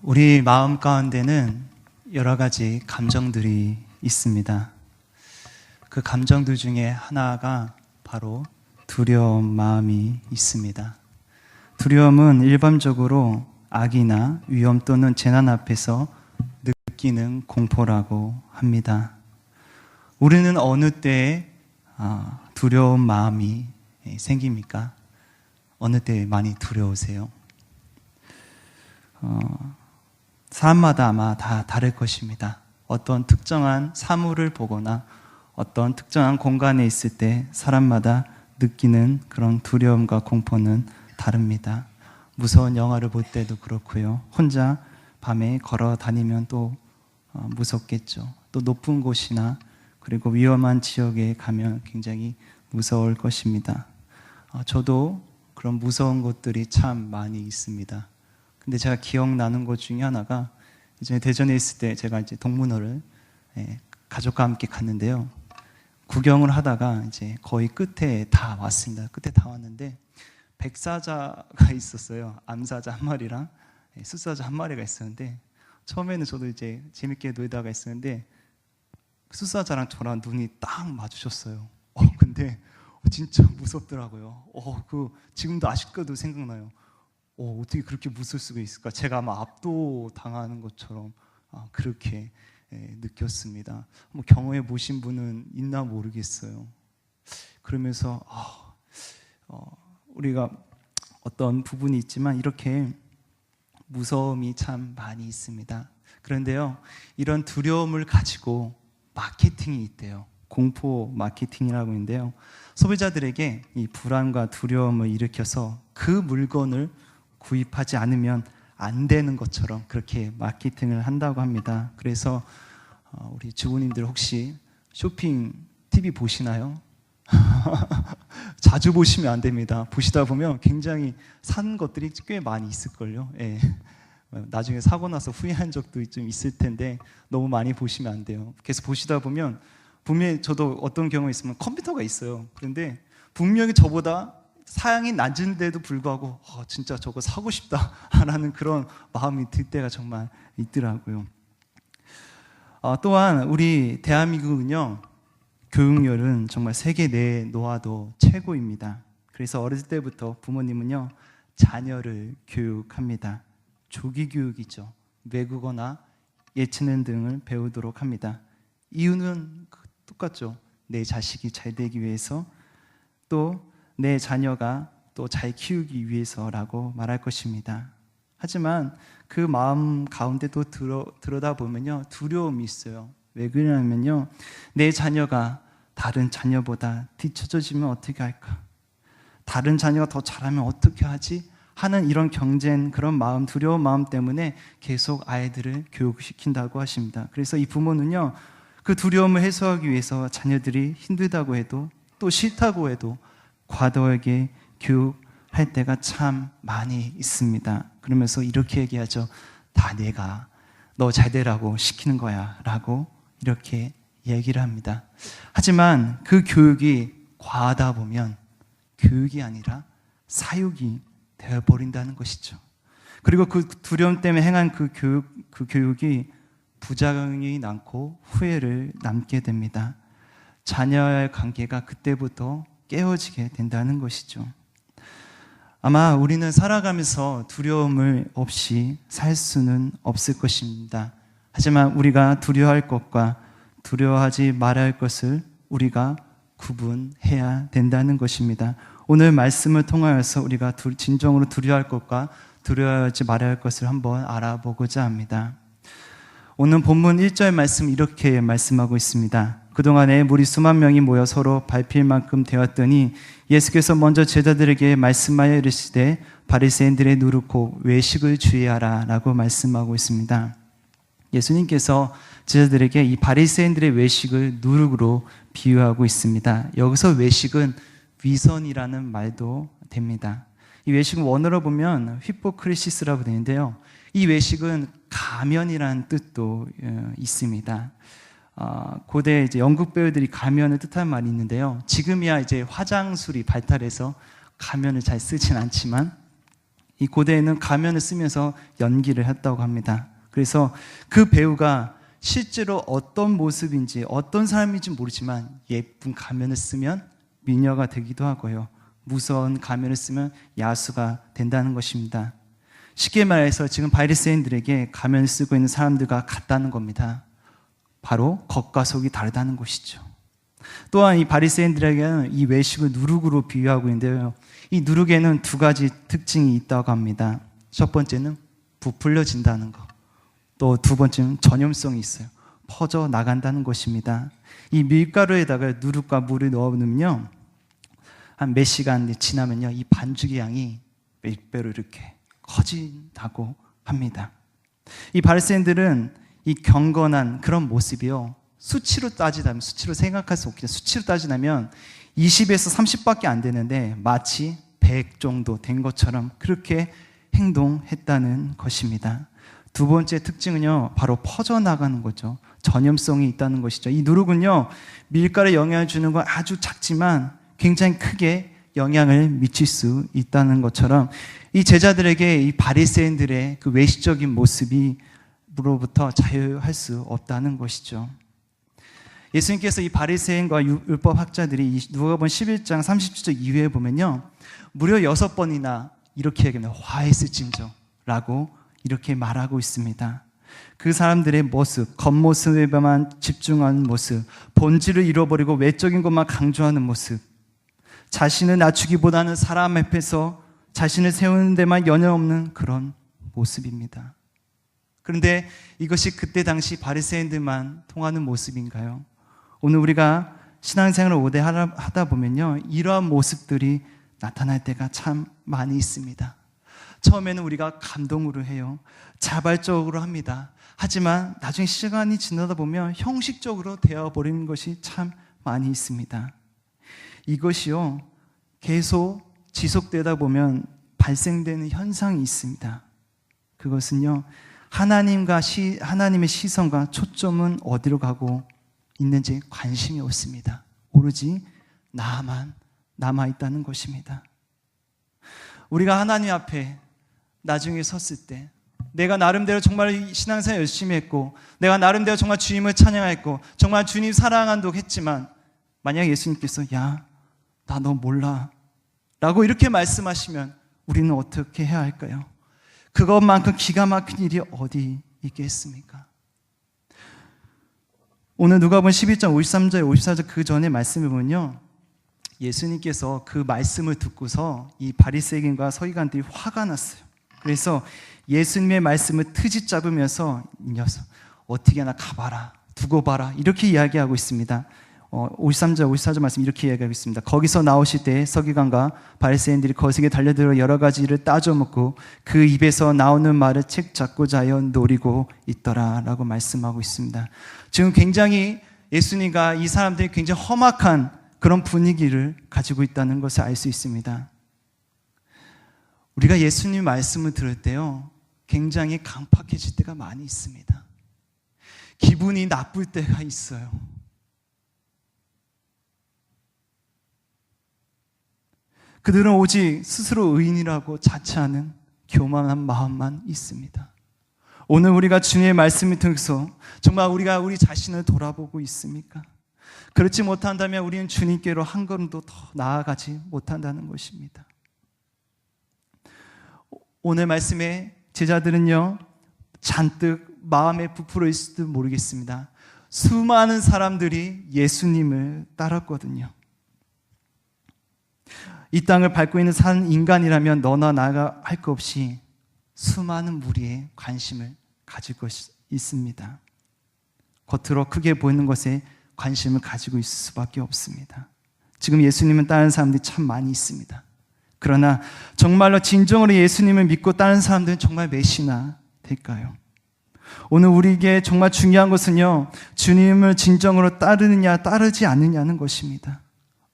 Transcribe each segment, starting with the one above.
우리 마음 가운데는 여러 가지 감정들이 있습니다. 그 감정들 중에 하나가 바로 두려움 마음이 있습니다. 두려움은 일반적으로 악이나 위험 또는 재난 앞에서 느끼는 공포라고 합니다. 우리는 어느 때에 두려운 마음이 생깁니까? 어느 때에 많이 두려우세요? 사람마다 아마 다 다를 것입니다. 어떤 특정한 사물을 보거나 어떤 특정한 공간에 있을 때 사람마다 느끼는 그런 두려움과 공포는 다릅니다. 무서운 영화를 볼 때도 그렇고요. 혼자 밤에 걸어 다니면 또 무섭겠죠. 또 높은 곳이나 그리고 위험한 지역에 가면 굉장히 무서울 것입니다. 저도 그런 무서운 곳들이 참 많이 있습니다. 근데 제가 기억나는 것 중에 하나가 이제 대전에 있을 때 제가 이제 동문호를 가족과 함께 갔는데요. 구경을 하다가 이제 거의 끝에 다 왔습니다. 끝에 다 왔는데 백사자가 있었어요. 암사자 한 마리랑 숫사자 한 마리가 있었는데 처음에는 저도 이제 재밌게 놀다가 있었는데 숫사자랑 저랑 눈이 딱 마주쳤어요. 근데 진짜 무섭더라고요. 지금도 아직까지도 생각나요. 어떻게 그렇게 무서울 수가 있을까? 제가 아마 압도당하는 것처럼 그렇게 느꼈습니다. 경험해 보신 분은 있나 모르겠어요. 그러면서 우리가 어떤 부분이 있지만 이렇게 무서움이 참 많이 있습니다. 그런데요, 이런 두려움을 가지고 마케팅이 있대요. 공포 마케팅이라고 있는데요. 소비자들에게 이 불안과 두려움을 일으켜서 그 물건을 구입하지 않으면 안 되는 것처럼 그렇게 마케팅을 한다고 합니다. 그래서 우리 주부님들 혹시 쇼핑 TV 보시나요? 자주 보시면 안 됩니다. 보시다 보면 굉장히 산 것들이 꽤 많이 있을걸요. 예. 나중에 사고 나서 후회한 적도 좀 있을 텐데 너무 많이 보시면 안 돼요. 계속 보시다 보면 분명히 저도 어떤 경우가 있으면 컴퓨터가 있어요. 그런데 분명히 저보다 사양이 낮은데도 불구하고 진짜 저거 사고 싶다라는 그런 마음이 들 때가 정말 있더라고요. 또한 우리 대한민국은요, 교육열은 정말 세계 내놓아도 최고입니다. 그래서 어렸을 때부터 부모님은요, 자녀를 교육합니다. 조기 교육이죠. 외국어나 예체능 등을 배우도록 합니다. 이유는 똑같죠. 내 자식이 잘 되기 위해서, 또 내 자녀가 또 잘 키우기 위해서라고 말할 것입니다. 하지만 그 마음 가운데도 들여다보면요, 두려움이 있어요. 왜 그러냐면요, 내 자녀가 다른 자녀보다 뒤처져지면 어떻게 할까? 다른 자녀가 더 잘하면 어떻게 하지? 하는 이런 경쟁, 그런 마음, 두려운 마음 때문에 계속 아이들을 교육시킨다고 하십니다. 그래서 이 부모는요, 그 두려움을 해소하기 위해서 자녀들이 힘들다고 해도 또 싫다고 해도 과도하게 교육할 때가 참 많이 있습니다. 그러면서 이렇게 얘기하죠. 다 내가 너 잘 되라고 시키는 거야 라고 이렇게 얘기를 합니다. 하지만 그 교육이 과하다 보면 교육이 아니라 사육이 되어버린다는 것이죠. 그리고 그 두려움 때문에 행한 그 교육이 부작용이 남고 후회를 남게 됩니다. 자녀의 관계가 그때부터 깨어지게 된다는 것이죠. 아마 우리는 살아가면서 두려움을 없이 살 수는 없을 것입니다. 하지만 우리가 두려워할 것과 두려워하지 말아야 할 것을 우리가 구분해야 된다는 것입니다. 오늘 말씀을 통하여서 우리가 진정으로 두려워할 것과 두려워하지 말아야 할 것을 한번 알아보고자 합니다. 오늘 본문 1절 말씀 이렇게 말씀하고 있습니다. 그동안에 무리 수만 명이 모여 서로 밟힐 만큼 되었더니 예수께서 먼저 제자들에게 말씀하여 이르시되 바리새인들의 누르고 외식을 주의하라 라고 말씀하고 있습니다. 예수님께서 제자들에게 이 바리새인들의 외식을 누룩으로 비유하고 있습니다. 여기서 외식은 위선이라는 말도 됩니다. 이 외식은 원어로 보면 히포크리시스라고 되는데요, 이 외식은 가면이라는 뜻도 있습니다. 고대 이제 영국 배우들이 가면을 뜻하는 말이 있는데요, 지금이야 이제 화장술이 발달해서 가면을 잘 쓰진 않지만 이 고대에는 가면을 쓰면서 연기를 했다고 합니다. 그래서 그 배우가 실제로 어떤 모습인지 어떤 사람인지 모르지만 예쁜 가면을 쓰면 미녀가 되기도 하고요. 무서운 가면을 쓰면 야수가 된다는 것입니다. 쉽게 말해서 지금 바리새인들에게 가면을 쓰고 있는 사람들과 같다는 겁니다. 바로 겉과 속이 다르다는 것이죠. 또한 이 바리새인들에게는 이 외식을 누룩으로 비유하고 있는데요. 이 누룩에는 두 가지 특징이 있다고 합니다. 첫 번째는 부풀려진다는 것. 또 두 번째는 전염성이 있어요. 퍼져 나간다는 것입니다. 이 밀가루에다가 누룩과 물을 넣으면요, 한 몇 시간 지나면요, 이 반죽의 양이 몇 배로 이렇게 커진다고 합니다. 이 바리새인들은 이 경건한 그런 모습이요, 수치로 따지자면, 수치로 생각할 수 없겠죠. 수치로 따지자면 20에서 30밖에 안 되는데 마치 100 정도 된 것처럼 그렇게 행동했다는 것입니다. 두 번째 특징은요, 바로 퍼져나가는 거죠. 전염성이 있다는 것이죠. 이 누룩은요, 밀가루에 영향을 주는 건 아주 작지만 굉장히 크게 영향을 미칠 수 있다는 것처럼 이 제자들에게 이 바리새인들의 그 외식적인 모습으로부터 자유할 수 없다는 것이죠. 예수님께서 이 바리새인과 율법 학자들이 누가복음 11장 37절 이후에 보면요, 무려 6번이나 이렇게 얘기합니다. 화했을진저 라고 이렇게 말하고 있습니다. 그 사람들의 모습, 겉모습에만 집중하는 모습, 본질을 잃어버리고 외적인 것만 강조하는 모습, 자신을 낮추기보다는 사람 앞에서 자신을 세우는 데만 연연 없는 그런 모습입니다. 그런데 이것이 그때 당시 바리새인들만 통하는 모습인가요? 오늘 우리가 신앙생활을 오래 하다 보면요, 이러한 모습들이 나타날 때가 참 많이 있습니다. 처음에는 우리가 감동으로 해요. 자발적으로 합니다. 하지만 나중에 시간이 지나다 보면 형식적으로 되어버리는 것이 참 많이 있습니다. 이것이요, 계속 지속되다 보면 발생되는 현상이 있습니다. 그것은요, 하나님의 시선과 초점은 어디로 가고 있는지 관심이 없습니다. 오로지 나만 남아있다는 것입니다. 우리가 하나님 앞에 나중에 섰을 때 내가 나름대로 정말 신앙생활 열심히 했고 내가 나름대로 정말 주님을 찬양했고 정말 주님 사랑한다고 했지만 만약 예수님께서 야, 나 너 몰라 라고 이렇게 말씀하시면 우리는 어떻게 해야 할까요? 그것만큼 기가 막힌 일이 어디 있겠습니까? 오늘 누가복음 11장 53절 54절 그 전에 말씀을 보면요, 예수님께서 그 말씀을 듣고서 이 바리새인과 서기관들이 화가 났어요. 그래서 예수님의 말씀을 트집 잡으면서 이 녀석 어떻게 하나 가봐라, 두고 봐라 이렇게 이야기하고 있습니다. 53절 54절 말씀 이렇게 이야기하고 있습니다. 거기서 나오실 때 서기관과 바리새인들이 거기에 달려들어 여러 가지 일을 따져먹고 그 입에서 나오는 말을 책 잡고자 하여 노리고 있더라 라고 말씀하고 있습니다. 지금 굉장히 예수님과 이 사람들이 굉장히 험악한 그런 분위기를 가지고 있다는 것을 알 수 있습니다. 우리가 예수님 말씀을 들을 때요, 굉장히 강팍해질 때가 많이 있습니다. 기분이 나쁠 때가 있어요. 그들은 오직 스스로 의인이라고 자처하는 교만한 마음만 있습니다. 오늘 우리가 주님의 말씀을 통해서 정말 우리가 우리 자신을 돌아보고 있습니까? 그렇지 못한다면 우리는 주님께로 한 걸음도 더 나아가지 못한다는 것입니다. 오늘 말씀에 제자들은요, 잔뜩 마음에 부풀어 있을지도 모르겠습니다. 수많은 사람들이 예수님을 따랐거든요. 이 땅을 밟고 있는 산 인간이라면 너나 나가 할 것 없이 수많은 무리에 관심을 가질 것이 있습니다. 겉으로 크게 보이는 것에 관심을 가지고 있을 수밖에 없습니다. 지금 예수님은 다른 사람들이 참 많이 있습니다. 그러나 정말로 진정으로 예수님을 믿고 따르는 사람들은 정말 몇이나 될까요? 오늘 우리에게 정말 중요한 것은요, 주님을 진정으로 따르느냐 따르지 않느냐는 것입니다.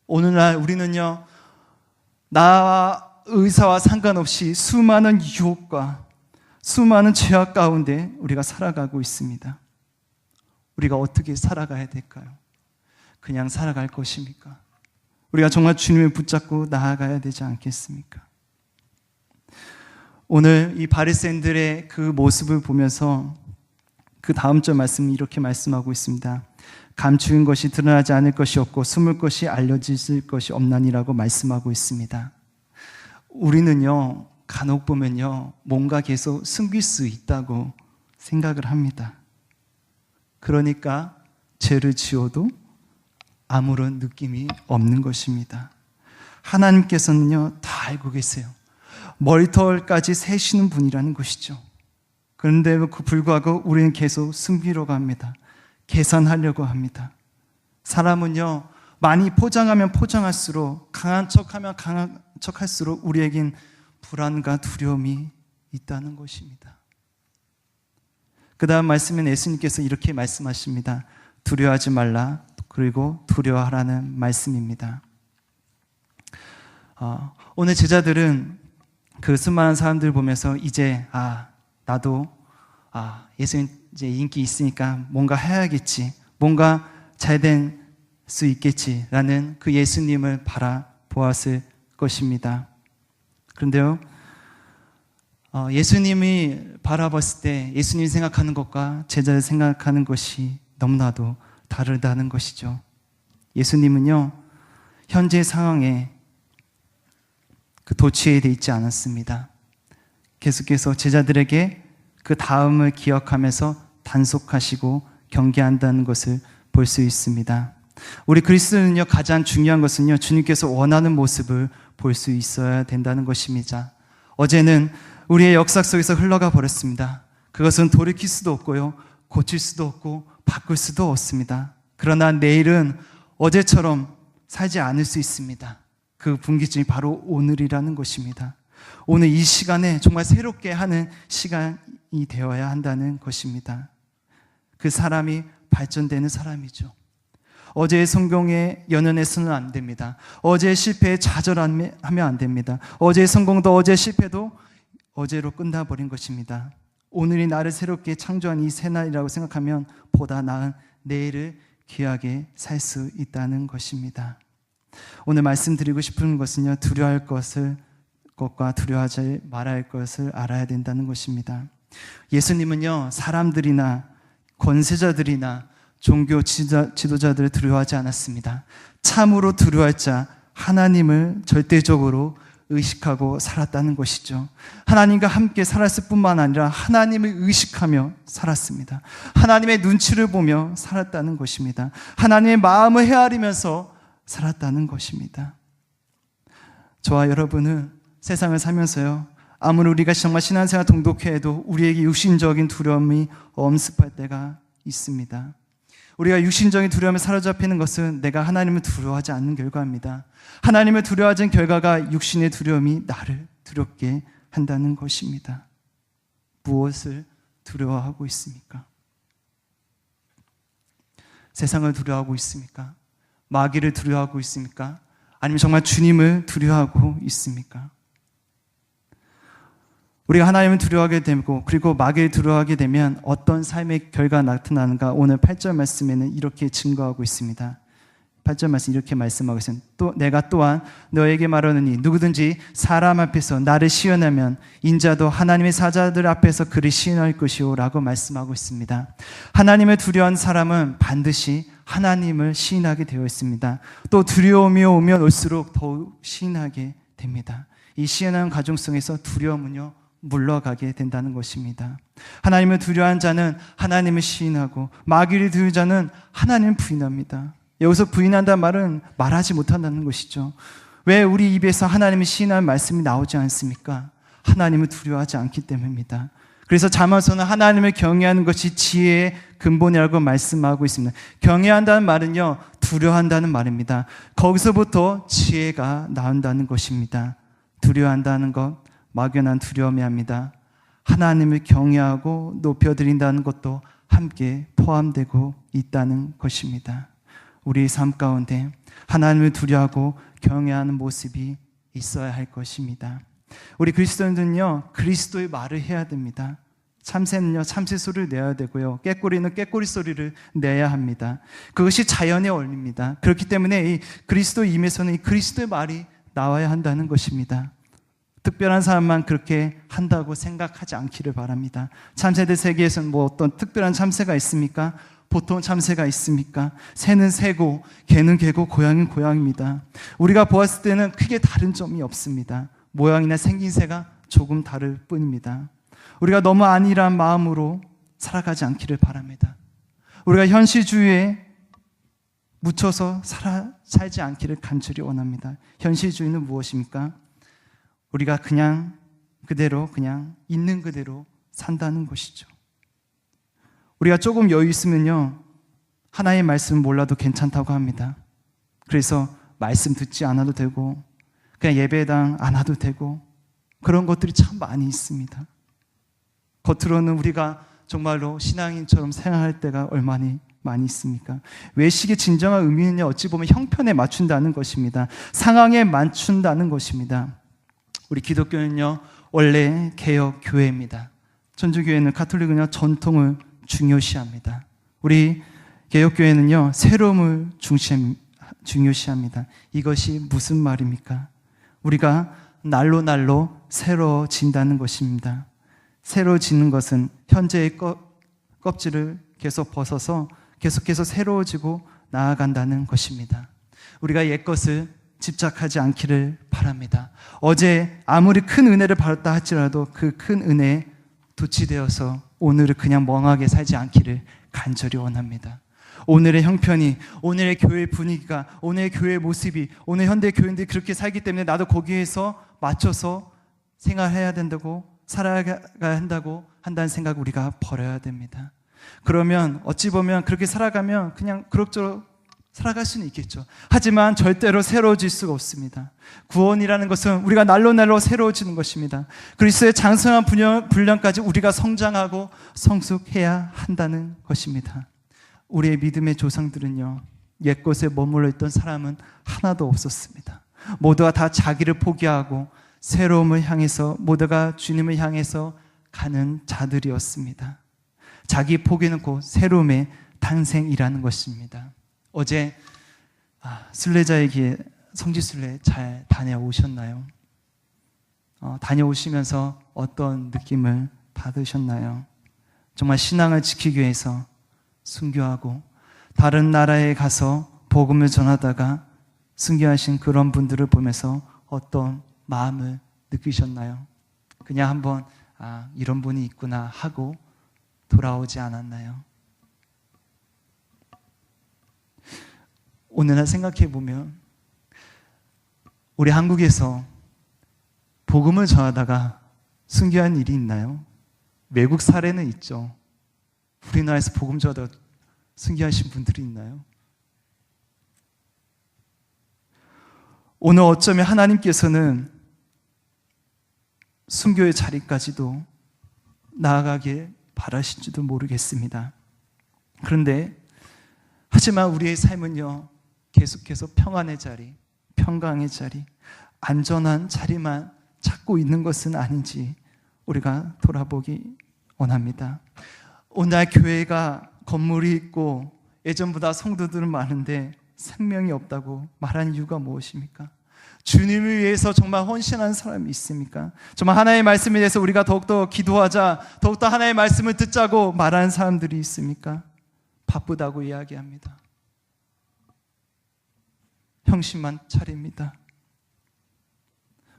오늘날 우리는요, 나와 의사와 상관없이 수많은 유혹과 수많은 죄악 가운데 우리가 살아가고 있습니다. 우리가 어떻게 살아가야 될까요? 그냥 살아갈 것입니까? 우리가 정말 주님을 붙잡고 나아가야 되지 않겠습니까? 오늘 이 바리새인들의 그 모습을 보면서 그 다음 절 말씀이 이렇게 말씀하고 있습니다. 감추인 것이 드러나지 않을 것이 없고 숨을 것이 알려질 것이 없나니라고 말씀하고 있습니다. 우리는요, 간혹 보면요, 뭔가 계속 숨길 수 있다고 생각을 합니다. 그러니까 죄를 지어도 아무런 느낌이 없는 것입니다. 하나님께서는요, 다 알고 계세요. 머리털까지 세시는 분이라는 것이죠. 그런데 그 불구하고 우리는 계속 숨기려고 합니다. 계산하려고 합니다. 사람은요, 많이 포장하면 포장할수록, 강한 척하면 강한 척할수록 우리에겐 불안과 두려움이 있다는 것입니다. 그 다음 말씀은 예수님께서 이렇게 말씀하십니다. 두려워하지 말라, 그리고 두려워하라는 말씀입니다. 오늘 제자들은 그 수많은 사람들 보면서 이제 나도 예수님 이제 인기 있으니까 뭔가 해야겠지, 뭔가 잘 된 수 있겠지라는 그 예수님을 바라보았을 것입니다. 그런데요, 예수님이 바라봤을 때 예수님이 생각하는 것과 제자들 생각하는 것이 너무나도 다르다는 것이죠. 예수님은요, 현재 상황에 그 도취해 있지 않았습니다. 계속해서 제자들에게 그 다음을 기억하면서 단속하시고 경계한다는 것을 볼 수 있습니다. 우리 그리스도는요, 가장 중요한 것은요, 주님께서 원하는 모습을 볼 수 있어야 된다는 것입니다. 어제는 우리의 역사 속에서 흘러가 버렸습니다. 그것은 돌이킬 수도 없고요, 고칠 수도 없고 바꿀 수도 없습니다. 그러나 내일은 어제처럼 살지 않을 수 있습니다. 그 분기점이 바로 오늘이라는 것입니다. 오늘 이 시간에 정말 새롭게 하는 시간이 되어야 한다는 것입니다. 그 사람이 발전되는 사람이죠. 어제의 성공에 연연해서는 안 됩니다. 어제의 실패에 좌절하면 안 됩니다. 어제의 성공도 어제의 실패도 어제로 끝나버린 것입니다. 오늘이 나를 새롭게 창조한 이 새날이라고 생각하면 보다 나은 내일을 귀하게 살 수 있다는 것입니다. 오늘 말씀드리고 싶은 것은요, 두려워할 것과 두려워하지 말아야 할 것을 알아야 된다는 것입니다. 예수님은요, 사람들이나 권세자들이나 종교 지도자들을 두려워하지 않았습니다. 참으로 두려워할 자 하나님을 절대적으로 의식하고 살았다는 것이죠. 하나님과 함께 살았을 뿐만 아니라 하나님을 의식하며 살았습니다. 하나님의 눈치를 보며 살았다는 것입니다. 하나님의 마음을 헤아리면서 살았다는 것입니다. 저와 여러분은 세상을 살면서요, 아무리 우리가 정말 신앙생활 동독해 해도 우리에게 육신적인 두려움이 엄습할 때가 있습니다. 우리가 육신적인 두려움에 사로잡히는 것은 내가 하나님을 두려워하지 않는 결과입니다. 하나님을 두려워하지 않는 결과가 육신의 두려움이 나를 두렵게 한다는 것입니다. 무엇을 두려워하고 있습니까? 세상을 두려워하고 있습니까? 마귀를 두려워하고 있습니까? 아니면 정말 주님을 두려워하고 있습니까? 우리가 하나님을 두려워하게 되고 그리고 마귀를 두려워하게 되면 어떤 삶의 결과가 나타나는가, 오늘 8절 말씀에는 이렇게 증거하고 있습니다. 8절 말씀 이렇게 말씀하고 있습니다. 또 내가 또한 너에게 말하노니 누구든지 사람 앞에서 나를 시인하면 인자도 하나님의 사자들 앞에서 그를 시인할 것이요 라고 말씀하고 있습니다. 하나님을 두려워하는 사람은 반드시 하나님을 시인하게 되어 있습니다. 또 두려움이 오면 올수록 더욱 시인하게 됩니다. 이 시인하는 과정 속에서 두려움은요, 물러가게 된다는 것입니다. 하나님을 두려워하는 자는 하나님을 시인하고 마귀를 두려워하는 자는 하나님을 부인합니다. 여기서 부인한다는 말은 말하지 못한다는 것이죠. 왜 우리 입에서 하나님을 시인하는 말씀이 나오지 않습니까? 하나님을 두려워하지 않기 때문입니다. 그래서 잠언서는 하나님을 경외하는 것이 지혜의 근본이라고 말씀하고 있습니다. 경외한다는 말은요, 두려워한다는 말입니다. 거기서부터 지혜가 나온다는 것입니다. 두려워한다는 것, 막연한 두려움이 합니다. 하나님을 경외하고 높여드린다는 것도 함께 포함되고 있다는 것입니다. 우리 삶 가운데 하나님을 두려워하고 경외하는 모습이 있어야 할 것입니다. 우리 그리스도인들은요, 그리스도의 말을 해야 됩니다. 참새는요, 참새 소리를 내야 되고요, 꾀꼬리는 꾀꼬리 소리를 내야 합니다. 그것이 자연의 원리입니다. 그렇기 때문에 이 그리스도 임에서는 이 그리스도의 말이 나와야 한다는 것입니다. 특별한 사람만 그렇게 한다고 생각하지 않기를 바랍니다. 참새들 세계에서는 뭐 어떤 특별한 참새가 있습니까? 보통 참새가 있습니까? 새는 새고 개는 개고 고양이는 고양이입니다. 우리가 보았을 때는 크게 다른 점이 없습니다. 모양이나 생김새가 조금 다를 뿐입니다. 우리가 너무 안일한 마음으로 살아가지 않기를 바랍니다. 우리가 현실주의에 묻혀서 살지 않기를 간절히 원합니다. 현실주의는 무엇입니까? 우리가 그냥 있는 그대로 산다는 것이죠. 우리가 조금 여유 있으면요, 하나의 말씀 몰라도 괜찮다고 합니다. 그래서 말씀 듣지 않아도 되고 그냥 예배당 안 와도 되고 그런 것들이 참 많이 있습니다. 겉으로는 우리가 정말로 신앙인처럼 생활할 때가 얼마나 많이 있습니까? 외식의 진정한 의미는 어찌 보면 형편에 맞춘다는 것입니다. 상황에 맞춘다는 것입니다. 우리 기독교는요, 원래 개혁 교회입니다. 천주교회는 가톨릭은요, 전통을 중요시합니다. 우리 개혁교회는요, 새로움을 중요시합니다. 이것이 무슨 말입니까? 우리가 날로 새로워진다는 것입니다. 새로워지는 것은 현재의 껍질을 계속 벗어서 계속해서 새로워지고 나아간다는 것입니다. 우리가 옛것을 집착하지 않기를 바랍니다. 어제 아무리 큰 은혜를 받았다 할지라도 그 큰 은혜에 도취되어서 오늘을 그냥 멍하게 살지 않기를 간절히 원합니다. 오늘의 형편이, 오늘의 교회 분위기가, 오늘의 교회 모습이, 오늘 현대 교인들이 그렇게 살기 때문에 나도 거기에서 맞춰서 생활해야 된다고, 살아가야 한다고 한다는 생각 우리가 버려야 됩니다. 그러면 어찌 보면 그렇게 살아가면 그냥 그럭저럭 살아갈 수는 있겠죠. 하지만 절대로 새로워질 수가 없습니다. 구원이라는 것은 우리가 날로 새로워지는 것입니다. 그리스도의 장성한 분량까지 우리가 성장하고 성숙해야 한다는 것입니다. 우리의 믿음의 조상들은요, 옛것에 머물러 있던 사람은 하나도 없었습니다. 모두가 다 자기를 포기하고 새로움을 향해서, 모두가 주님을 향해서 가는 자들이었습니다. 자기 포기는 곧 새로움의 탄생이라는 것입니다. 어제 순례자의 길, 성지순례 잘 다녀오셨나요? 다녀오시면서 어떤 느낌을 받으셨나요? 정말 신앙을 지키기 위해서 순교하고 다른 나라에 가서 복음을 전하다가 순교하신 그런 분들을 보면서 어떤 마음을 느끼셨나요? 그냥 한번 이런 분이 있구나 하고 돌아오지 않았나요? 오늘날 생각해 보면 우리 한국에서 복음을 전하다가 순교한 일이 있나요? 외국 사례는 있죠. 우리나라에서 복음 전하다가 순교하신 분들이 있나요? 오늘 어쩌면 하나님께서는 순교의 자리까지도 나아가길 바라신지도 모르겠습니다. 그런데 하지만 우리의 삶은요, 계속해서 평안의 자리, 평강의 자리, 안전한 자리만 찾고 있는 것은 아닌지 우리가 돌아보기 원합니다. 오늘 교회가 건물이 있고 예전보다 성도들은 많은데 생명이 없다고 말하는 이유가 무엇입니까? 주님을 위해서 정말 헌신하는 사람이 있습니까? 정말 하나님의 말씀에 대해서 우리가 더욱더 기도하자, 더욱더 하나님의 말씀을 듣자고 말하는 사람들이 있습니까? 바쁘다고 이야기합니다. 형식만 차립니다.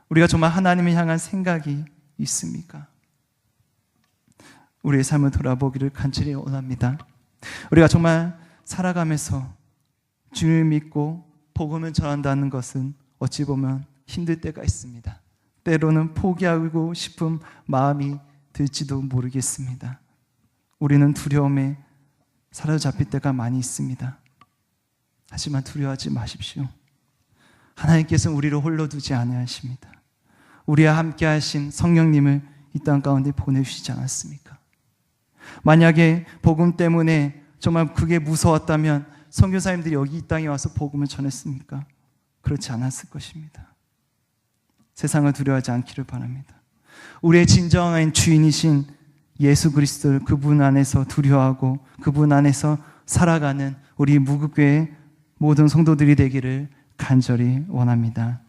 우리가 정말 하나님을 향한 생각이 있습니까? 우리의 삶을 돌아보기를 간절히 원합니다. 우리가 정말 살아가면서 주님을 믿고 복음을 전한다는 것은 어찌 보면 힘들 때가 있습니다. 때로는 포기하고 싶은 마음이 들지도 모르겠습니다. 우리는 두려움에 사로잡힐 때가 많이 있습니다. 하지만 두려워하지 마십시오. 하나님께서는 우리를 홀로 두지 아니하십니다. 우리와 함께 하신 성령님을 이 땅 가운데 보내주시지 않았습니까? 만약에 복음 때문에 정말 그게 무서웠다면 선교사님들이 여기 이 땅에 와서 복음을 전했습니까? 그렇지 않았을 것입니다. 세상을 두려워하지 않기를 바랍니다. 우리의 진정한 주인이신 예수 그리스도를 그분 안에서 두려워하고 그분 안에서 살아가는 우리 무국교회 모든 성도들이 되기를 간절히 원합니다.